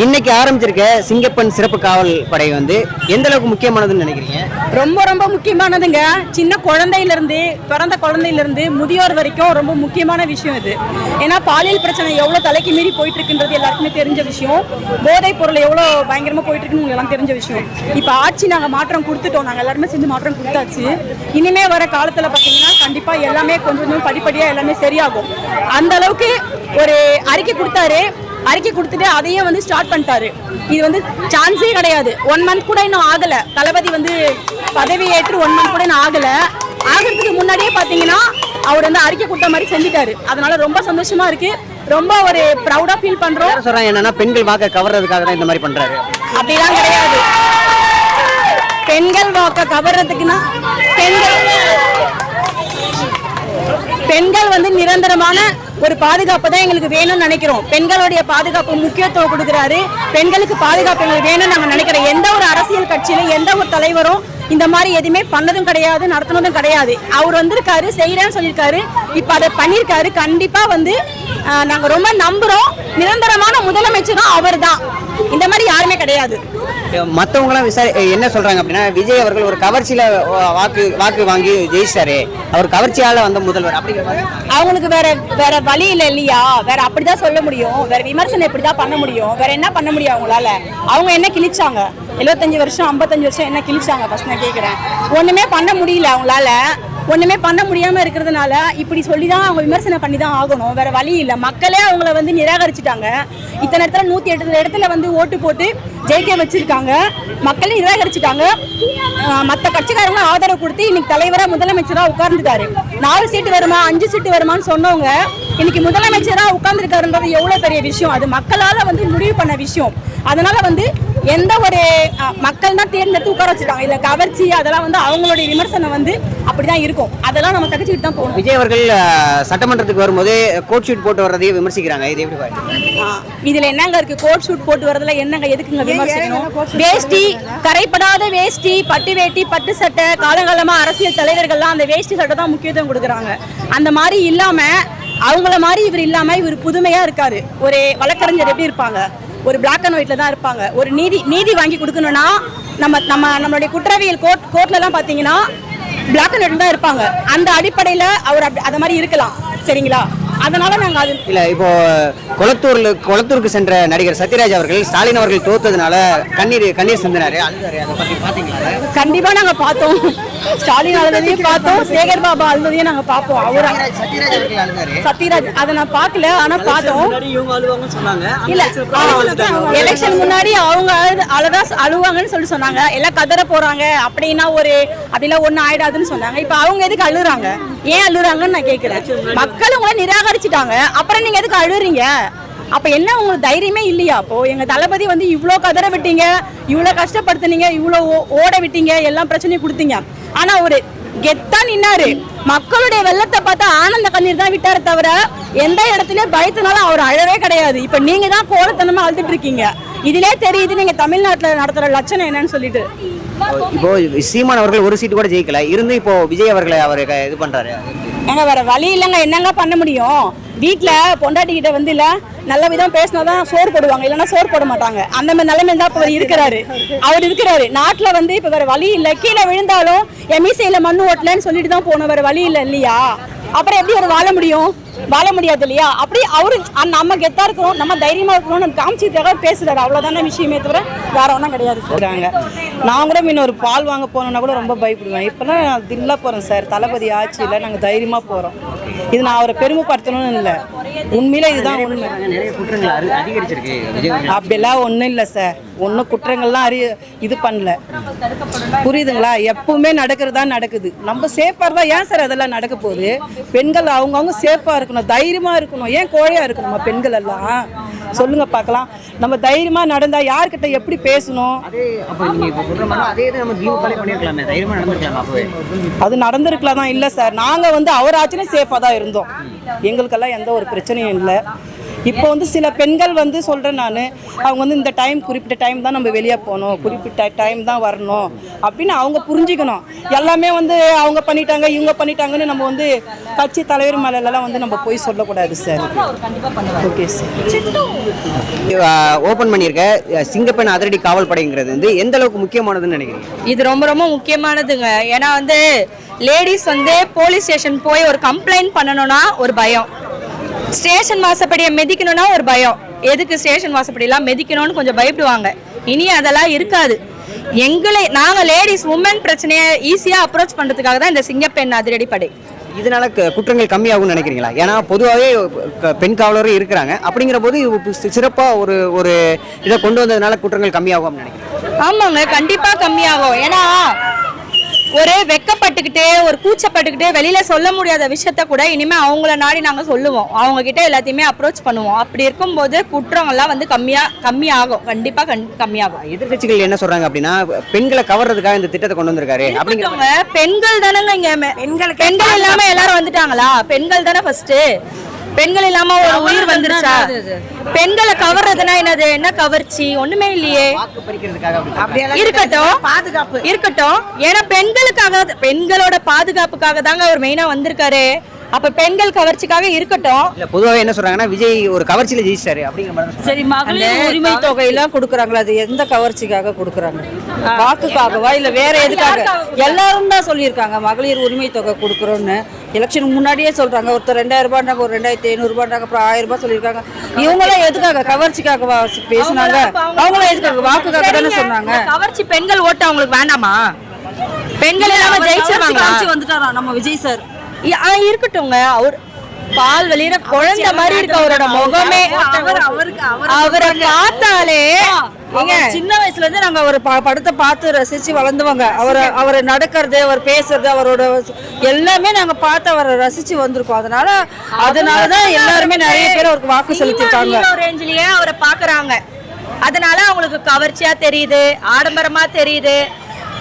இன்னைக்கு ஆரம்பிச்சிருக்க சிங்கப்பெண் சிறப்பு காவல் படை வந்து எந்த அளவுக்கு முக்கியமானதுன்னு நினைக்கிறீங்க? ரொம்ப ரொம்ப முக்கியமானதுங்க. சின்ன குழந்தையிலிருந்து பிறந்த குழந்தையிலிருந்து முதியோர் வரைக்கும் ரொம்ப முக்கியமான விஷயம் இது. ஏன்னா பாலியல் பிரச்சனை எவ்வளோ தலைக்கு மீறி போயிட்டு இருக்குன்றது எல்லாருக்குமே தெரிஞ்ச விஷயம். போதைப் பொருள் எவ்வளோ பயங்கரமாக போயிட்டு இருக்குன்னு எல்லாம் தெரிஞ்ச விஷயம். இப்போ ஆட்சி நாங்கள் மாற்றம் கொடுத்துட்டோம், நாங்கள் எல்லாருமே செஞ்சு மாற்றம் கொடுத்தாச்சு. இனிமே வர காலத்தில் பார்த்தீங்கன்னா கண்டிப்பாக எல்லாமே கொஞ்சம் கொஞ்சம் படிப்படியாக எல்லாமே சரியாகும். அந்த அளவுக்கு ஒரு அறிக்கை கொடுத்தாரு. அறிக்கை கொடுத்துட்டு அதையும் வந்து ஸ்டார்ட் பண்ணிட்டாரு. இது வந்து சான்ஸே கிடையாது. 1 மந்த் கூட இன்னும் ஆகலை. தளபதி வந்து பதவி ஏற்று 1 மந்த் கூட இன்னும் ஆகலை. ஆகிறதுக்கு முன்னாடியே பார்த்தீங்கன்னா அவர் வந்து அறிக்கை கொடுத்த மாதிரி செஞ்சுட்டாரு. அதனால ரொம்ப சந்தோஷமா இருக்கு. ரொம்ப ஒரு ப்ரௌடா ஃபீல் பண்றோம். சொல்றாங்க என்னன்னா பெண்கள் வாக்க கவர்றதுக்காக தான் இந்த மாதிரி பண்றாரு. அப்படிலாம் கிடையாது. பெண்கள் வாக்க கவர்றதுக்குன்னா பெண்கள் வந்து நிரந்தரமான ஒரு பாதுகாப்பு தான் எங்களுக்கு வேணும்னு நினைக்கிறோம். பெண்களுடைய பாதுகாப்பு முக்கியத்துவம் கொடுக்குறாரு. பெண்களுக்கு பாதுகாப்பு எங்களுக்கு வேணும்னு நாங்கள் நினைக்கிறோம். எந்த ஒரு அரசியல் கட்சியிலும் எந்த ஒரு தலைவரும் இந்த மாதிரி எதுவுமே பண்ணதும் கிடையாது, நடத்தினதும் கிடையாது. அவர் வந்திருக்காரு, செய்யறேன்னு சொல்லியிருக்காரு, இப்போ அதை பண்ணியிருக்காரு. கண்டிப்பா வந்து நாங்கள் ரொம்ப நம்புறோம். நிரந்தரமான முதலமைச்சரும் அவர் தான். இந்த மாதிரி யாருமே கிடையாது. மற்றவங்களாம் என்ன சொல்றாங்க அப்படின்னா, விஜய் அவர்கள் ஒரு கவர்ச்சியில வாக்கு வாங்கி ஜெயிச்சாரு, அவர் கவர்ச்சியால வந்த முதல்வர் அப்படிங்கிற மாதிரி. அவங்களுக்கு வேற வழி இல்லை இல்லையா? வேற அப்படிதான் சொல்ல முடியும். வேற விமர்சனம் இப்படிதான் பண்ண முடியும். வேற என்ன பண்ண முடியும் அவங்களால? அவங்க என்ன கிழிச்சாங்க? 75 வருஷம் 55 வருஷம் என்ன கிழிச்சாங்க? ஃபர்ஸ்ட் நான் கேட்குறேன். ஒண்ணுமே பண்ண முடியல அவங்களால. ஒண்ணுமே பண்ண முடியாம இருக்கிறதுனால இப்படி சொல்லிதான் அவங்க விமர்சனம் பண்ணி தான் ஆகணும். வேற வழி இல்லை. மக்களே அவங்கள வந்து நிராகரிச்சுட்டாங்க. இத்தனை இடத்துல 108 இடத்துல வந்து ஓட்டு போட்டு ஜெயிக்க வச்சிருக்காங்க. மக்களே நிராகரிச்சுட்டாங்க. மற்ற கட்சிக்காரங்க ஆதரவு கொடுத்து இன்னைக்கு தலைவரா முதலமைச்சரா உட்கார்ந்துட்டாரு. 4 சீட்டு வருமா 5 சீட்டு வருமானு சொன்னவங்க இன்னைக்கு முதலமைச்சரா உட்கார்ந்துருக்காருன்றது எவ்வளவு பெரிய விஷயம். அது மக்களால வந்து முடிவு பண்ண விஷயம். அதனால வந்து எந்த ஒரு மக்கள் தான் தேர்ந்தெடுத்து உட்கார வச்சுட்டாங்க. இதுல கவர்ச்சி அதெல்லாம் வந்து அவங்களுடைய விமர்சனம் வந்து அப்படிதான் இருக்கும். அதெல்லாம் நம்ம தகச்சிட்டு தான் போகணும். விஜய் அவர்கள் சட்டமன்றத்துக்கு வரும்போது கோட் ஷூட் போட்டு வர்றதையே விமர்சிக்கிறாங்க. இது எப்படி பாருங்க? இதுல என்னங்க இருக்கு? கோட் ஷூட் போட்டு வரதுல என்னங்க? எதுக்குங்க விமர்சிக்கணும்? வேஷ்டி, கரைப்படாத வேஷ்டி, பட்டு வேட்டி, பட்டு சட்டை. காலகாலமா அரசியல் தலைவர்கள்லாம் அந்த வேஷ்டி சட்டை தான் முக்கியத்துவம் கொடுக்குறாங்க. அந்த மாதிரி இல்லாம அவங்கள மாதிரி இவர் இல்லாம இவர் புதுமையா இருக்காரு. ஒரு வழக்கறிஞர் எப்படி இருப்பாங்க? ஒரு பிளாக் அண்ட் ஒயிட்ல தான் இருப்பாங்க. ஒரு நீதி வாங்கி கொடுக்கணும்னா நம்மளுடைய குற்றவியல் கோர்ட்ல எல்லாம் பாத்தீங்கன்னா பிளாக் அண்ட் ஒயிட்ல தான் இருப்பாங்க. அந்த அடிப்படையில அவர் அந்த மாதிரி இருக்கலாம். சரிங்களா? அதனால நாங்க அது இல்ல. இப்போ கொளத்தூருக்கு சென்ற நடிகர் சத்யராஜ் அவர்கள் ஸ்டாலின் அவர்கள் தோத்ததுனால கண்ணீர் சிந்தினாரு. கண்டிப்பா நாங்க பார்த்தோம். ஸ்டாலின் அழுதையும் பார்த்தோம், சேகர் பாபா அழுதையும் நாங்க பார்ப்போம். அவர் சத்யராஜ் அதை நான் பார்க்கல, ஆனா பார்த்தோம். இல்ல, எலெக்ஷன் முன்னாடி அவங்க அழுவாங்கன்னு சொல்லி சொன்னாங்க. எல்லாம் கதற போறாங்க அப்படின்னா அப்படிலாம் ஒண்ணு ஆயிடாதுன்னு சொன்னாங்க. இப்ப அவங்க எதுக்கு அழுறாங்க? ஏன் அழுறாங்கன்னு நான் கேட்கிறேன். மக்கள் உங்களை நிராகரிச்சுட்டாங்க, அப்புறம் நீங்க எதுக்கு அழுறீங்க? அப்ப என்ன உங்களுக்கு தைரியமே இல்லையா? அப்போ எங்க தளபதி வந்து இவ்வளோ கதற விட்டீங்க, இவ்வளோ கஷ்டப்படுத்தினீங்க, இவ்வளோ ஓட விட்டீங்க, எல்லாம் பிரச்சனையும் கொடுத்தீங்க. ஆனா ஒரு கெத்தா நின்னாரு. மக்களுடைய வெள்ளத்தை பார்த்தா ஆனந்த கண்ணீர் தான் விட்டாரு தவிர எந்த இடத்துலயும் பயத்தினால அவர் அழவே கிடையாது. இப்ப நீங்க தான் கோலத்தனமா அழுதுட்டு இருக்கீங்க. இதுலயே தெரியுது நீங்க தமிழ்நாட்டுல நடத்துற லட்சணம் என்னன்னு சொல்லிட்டு. இப்போ சீமான் அவர்கள் ஒரு சீட்டு கூட ஜெயிக்கல இருந்து இப்போ விஜய் அவர்களை அவர் இது பண்றாரு. ஏங்க வேற வழி இல்லைங்க. என்னங்க பண்ண முடியும்? வீட்டுல பொண்டாட்டி கிட்ட வந்து இல்ல நல்ல விதம் பேசினாதான் சோறு போடுவாங்க, இல்லைன்னா சோறு போட மாட்டாங்க. அந்த மாதிரி நிலைமையில தான் அவர் இருக்கிறாரு. நாட்டுல வந்து இப்ப வேற வழி இல்லை. கீழே விழுந்தாலும் எமிசையில மண்ணு ஓட்டலன்னு சொல்லிட்டு தான் போனோம். வேற வழி இல்லை இல்லையா? அப்புறம் எப்படி ஒரு வாழ முடியாது இல்லையா? அப்படி அவரு நம்ம கெத்தா இருக்கணும், நம்ம தைரியமா இருக்கணும்னு காமிச்சிக்காக பேசுறாரு. அவ்வளவுதான விஷயமே தவிர வேற ஒன்றும் கிடையாது. சொல்றாங்க. நான் கூட முன்ன ஒரு பால் வாங்க போனோம்னா கூட ரொம்ப பயப்படுவேன். இப்பெல்லாம் தில்லா போறோம் சார். தளபதி ஆட்சியில் நாங்கள் தைரியமா போறோம். இது நான் அவரை பெருமைப்படுத்தணும்னு இல்லை, உண்மையில இதுதான் உண்மை. அப்படியெல்லாம் ஒன்றும் இல்லை சார். ஒன்றும் குற்றங்கள்லாம் இது பண்ணல. புரியுதுங்களா? எப்பவுமே நடக்கிறதா நடக்குது. நம்ம சேஃபாக தான். ஏன் சார் அதெல்லாம் நடக்க போகுது? பெண்கள் அவங்கவுங்க சேஃபாக இருக்கணும், தைரியமா இருக்கணும். ஏன் கோழையா இருக்கணுமா பெண்கள் எல்லாம்? சொல்லுங்க பார்க்கலாம். நம்ம தைரியமா நடந்தா யார்கிட்ட எப்படி பேசணும்? அது நடந்திருக்கலாம் தான். இல்லை சார், நாங்கள் வந்து அவர் ஆச்சுன்னு சேஃபாக தான் இருந்தோம். எங்களுக்கெல்லாம் எந்த ஒரு பிரச்சனையும் இல்லை. இப்போ வந்து சில பெண்கள் வந்து சொல்கிறேன் நான், அவங்க வந்து இந்த டைம் குறிப்பிட்ட டைம் தான் நம்ம வெளியே போகணும், குறிப்பிட்ட டைம் தான் வரணும் அப்படின்னு அவங்க புரிஞ்சுக்கணும். எல்லாமே வந்து அவங்க பண்ணிட்டாங்க இவங்க பண்ணிட்டாங்கன்னு நம்ம வந்து கட்சி தலைவர் மேலெல்லாம் வந்து நம்ம போய் சொல்லக்கூடாது சார். Okay sir. ஓபன் பண்ணியிருக்க சிங்கப்பெண் அதிரடி காவல் படைங்கிறது வந்து எந்த அளவுக்கு முக்கியமானதுன்னு நினைக்கிறீங்க? இது ரொம்ப ரொம்ப முக்கியமானதுங்க. ஏன்னா வந்து லேடிஸ் வந்து போலீஸ் ஸ்டேஷன் போய் ஒரு கம்ப்ளைண்ட் பண்ணணும்னா ஒரு பயம், ஸ்டேஷன் வாசப்படியை மிதிக்கணும்னா ஒரு பயம். எதுக்கு ஸ்டேஷன் வாசப்படியெல்லாம் மிதிக்கணும்னு கொஞ்சம் பயப்படுவாங்க. இனி அதெல்லாம் இருக்காது. நாங்கள் லேடிஸ் உமன் பிரச்சனையை ஈஸியாக அப்ரோச் பண்ணுறதுக்காக தான் இந்த சிங்கப்பெண் அதிரடி படை. இதனால குற்றங்கள் கம்மியாகும்னு நினைக்கிறீங்களா? ஏன்னா பொதுவாகவே பெண் காவலரும் இருக்கிறாங்க. அப்படிங்கிற போது சிறப்பாக ஒரு இதை கொண்டு வந்ததுனால குற்றங்கள் கம்மியாகும்னு நினைக்கிறேன். ஆமாங்க, கண்டிப்பாக கம்மியாகும். ஏன்னா ஒரு வெக்கப்பட்டுக்கிட்டு ஒரு கூச்சப்பட்டுக்கிட்டு வெளியில சொல்ல முடியாத விஷயத்த கூட இனிமே அவங்கள நாடி நாங்க சொல்லுவோம், அவங்க கிட்ட எல்லாத்தையுமே அப்ரோச் பண்ணுவோம். அப்படி இருக்கும்போது குற்றங்கள்லாம் வந்து கம்மியாகும், கண்டிப்பா கம்மியாகும். எதிர்கட்சிகள் என்ன சொல்றாங்க அப்படின்னா, பெண்களை கவர்றதுக்காக இந்த திட்டத்தை கொண்டு வந்திருக்காரு அப்படிங்கிறவங்க. பெண்கள் தானங்க இங்க, பெண்கள் இல்லாம எல்லாரும் வந்துட்டாங்களா? பெண்கள் தானே ஃபர்ஸ்ட். பெண்கள் இல்லாம ஒரு உயிர் வந்துருச்சா? பெண்களை கவர்றதுனா என்னது? என்ன கவர்ச்சி? ஒண்ணுமே இல்லையே. இருக்கட்டும், பாதுகாப்பு இருக்கட்டும். ஏன்னா பெண்களுக்காக, பெண்களோட பாதுகாப்புக்காக தாங்க அவர் மெயினா வந்திருக்காரு. அப்ப பெண்கள் கவர்ச்சிக்காக இருக்கட்டும். இல்ல பொதுவாக என்ன சொல்றாங்கன்னா, விஜய் ஒரு கவர்ச்சியில ஜெயிச்சாரு அப்படிங்கிற மாதிரி. சரி, மகளிர் உரிமை தொகையெல்லாம் கொடுக்குறாங்களா? அது எந்த கவர்ச்சிக்காக கொடுக்குறாங்க? வாக்குக்காகவா இல்லை வேற எதுக்காக? எல்லாரும் தான் சொல்லியிருக்காங்க மகளிர் உரிமை தொகை கொடுக்குறோன்னு. எலெக்ஷனுக்கு முன்னாடியே சொல்றாங்க. ஒருத்தர் 2000 ரூபாய்னாங்க, ஒரு 2500 ரூபாய்னாங்க, அப்புறம் 1000 ரூபாய் சொல்லியிருக்காங்க. இவங்களாம் எதுக்காக? கவர்ச்சிக்காக பேசினாங்க. அவங்களாம் எதுக்காக? வாக்குக்காக தானே சொன்னாங்க. கவர்ச்சி பெண்கள் ஓட்டு அவங்களுக்கு வேண்டாமா? பெண்கள் இல்லாம ஜெயிச்சிருவாங்க. வந்துட்டாரா நம்ம விஜய் சார்? இருக்கட்டும்ங்க. அவர் பால் வெளியிற குழந்தை மாதிரி இருக்கு அவரோட முகமே. அவரை பார்த்தாலே சின்ன வயசுல இருந்து நாங்க அவர் படத்தை பார்த்து ரசிச்சு வளர்ந்துவாங்க. அவரை நடக்கிறது, அவர் பேசுறது, அவரோட எல்லாமே நாங்க பார்த்து அவரை ரசிச்சு வந்திருக்கோம். அதனாலதான் எல்லாருமே நிறைய பேர் அவருக்கு வாக்கு செலுத்திருக்காங்க. ரேஞ்சிலேயே அவரை பாக்குறாங்க. அதனால அவங்களுக்கு கவர்ச்சியா தெரியுது, ஆடம்பரமா தெரியுது,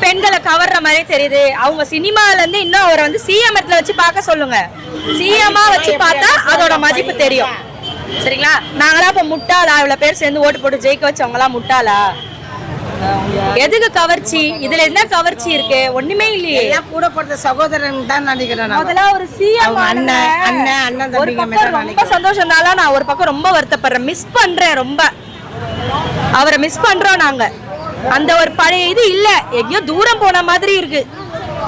பெண்களை கவர்ற மாதிரி தெரியுது. அவங்க சினிமால இருந்து இன்னும் அவரை வந்து சிஎம் இடத்துல வச்சு பார்க்க சொல்லுங்க. சிஎம்மா வச்சு பார்த்தா அதோட மதிப்பு தெரியும். சரிங்களா? நாங்களா இப்ப முட்டாளா? இவ்வளவு பேர் சேர்ந்து ஓட்டு போட்டு ஜெயிக்க வச்சவங்க எல்லாம் முட்டாளா? எதுக்கு கவர்ச்சி? இதுல என்ன கவர்ச்சி இருக்கு? ஒண்ணுமே இல்லையே. கூட போடுற சகோதரன் தான் நினைக்கிறேன். அதெல்லாம் ஒரு சிஎம் அண்ணன் ரொம்ப சந்தோஷம் தான். நான் ஒரு பக்கம் ரொம்ப வருத்தப்படுறேன், மிஸ் பண்றேன் ரொம்ப. அவரை மிஸ் பண்றோம் நாங்க. அந்த ஒரு பழைய இது இல்ல, எங்கேயோ தூரம் போன மாதிரி இருக்கு.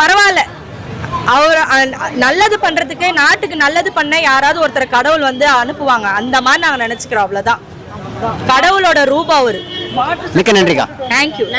பரவாயில்ல, அவர் நல்லது பண்றதுக்கு, நாட்டுக்கு நல்லது பண்ண யாராவது ஒருத்தர் கடவுள் வந்து அனுப்புவாங்க. அந்த மாதிரி நாங்க நினைச்சுக்கிறோம். அவ்வளவுதான். கடவுளோட ரூபா அவரு. மிக்க நன்றிக்கா. தேங்க்யூ.